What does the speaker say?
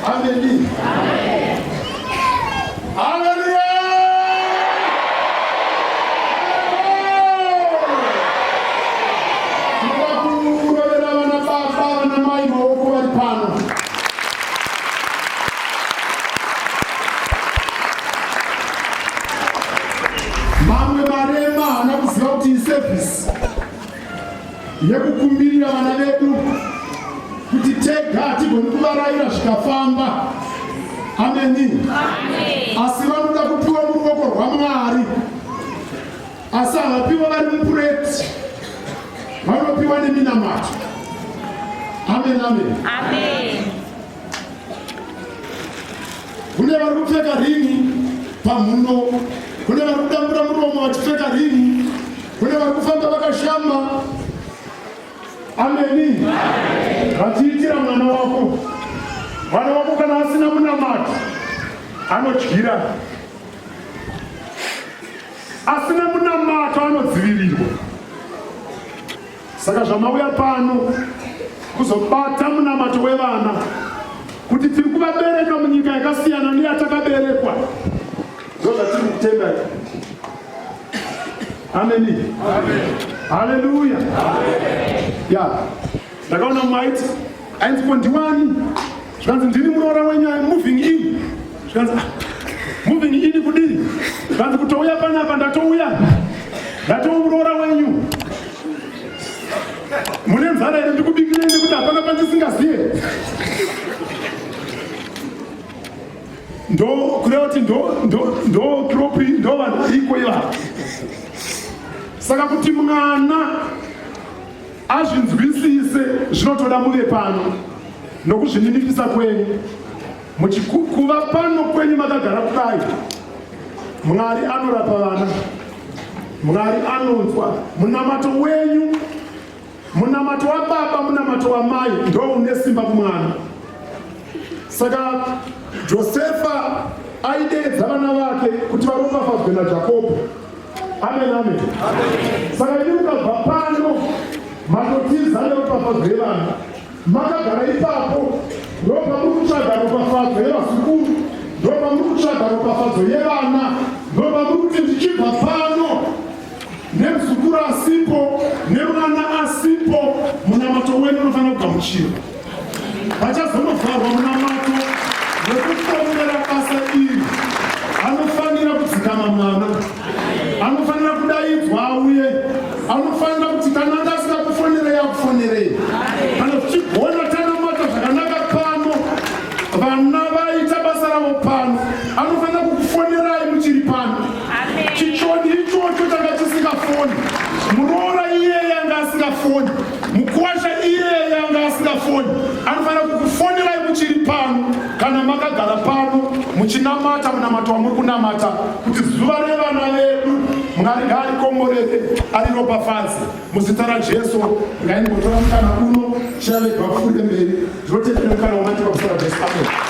Amen. Hallelujah. Mamwe marema anakuziva kuti isevhisi yekukumbirira vana vedu kuti tega tigoni kuvarayira zvikafamba. Ameni. Asi vanoda kupiwa muruoko rwaMwari, asi havapiwa vari mupureti, vanopiwa neminamato. Amen, amen. Kune vari kupfeka ringi pamhuno, kune vari kudambura muromo vachipfeka ringi, kune vari kufamba vakashama. Ameni. Vachiitira mwana wako. Mwana wako kana asina munamato anodyira, asina munamato anodzivirirwa. Saka zvamauya pano kuzobata munamato wevana kuti tiri kuvabereka munyika yakasiyana neyatakaberekwa, ndozvatiri kutenda. Ameni. Haleluya. Ya, ndakaona mwaiti ainzi ndiwani, zvikanzi ndini muroora wenyu, moving in. Zvikanzi moving in kudini? Zvikanzi kutouya panapa, ndatouya, ndatouroora wenyu. Mune nzara ere ndikubikirei nekuti hapana pandisingaziye? Ndo kureva kuti ndo kropi, ndo vanhu iko iva. Saka kuti mwana azvinzwisise zvinotoda muve pano nokuzvininipisa kwenyu. Muchikuva pano kwenyu makagara kudai, Mwari anorapa vana, Mwari anonzwa. Munamato wenyu, munamato wababa, munamato wamai ndo une simba kumwana. Saka Josefa aideedza vana vake kuti varopafadzwe naJakobo. Amen, amen. Saka ini mukabva pano matotiza neropafadzwe yevana, makagara ipapo ndopa muri kutsvaga ropafadzo yevazukuru, ndopa muri kutsvaga ropafadzo yevana, ndopa muri kuti ndichibva pano nemuzukuru asipo nemwana asipo, munamato wenu unofanira kugamuchirwa. Vachazonovharwa munamato nekufonera basa iri. Anofanira kudzikama mwana, anofanira kudaidzwa auye, anofanira kuti kana ndasingakufonerei akufonerei. Kana tichigona tanamata zvakanaka pano, vana vaita basa ravo pano, anofanira kukufonerai muchiri pano. Chichoni ichocho changa chisingafoni, muroora iyeye yanga asingafoni, mukuwasha iyeye yanga asingafoni, anofanira kukufonerai muchiri pano. Kana makagara pano muchinamata munamato wamuri kunamata, kuti zuva revana vedu Mwari ngaarikomborere, ariropafadze muzita raJesu. Ngaingotora mukana uno, chiravegwa fude mberi, ndinoteerera mukana wamati pakusara Jesu. Amen.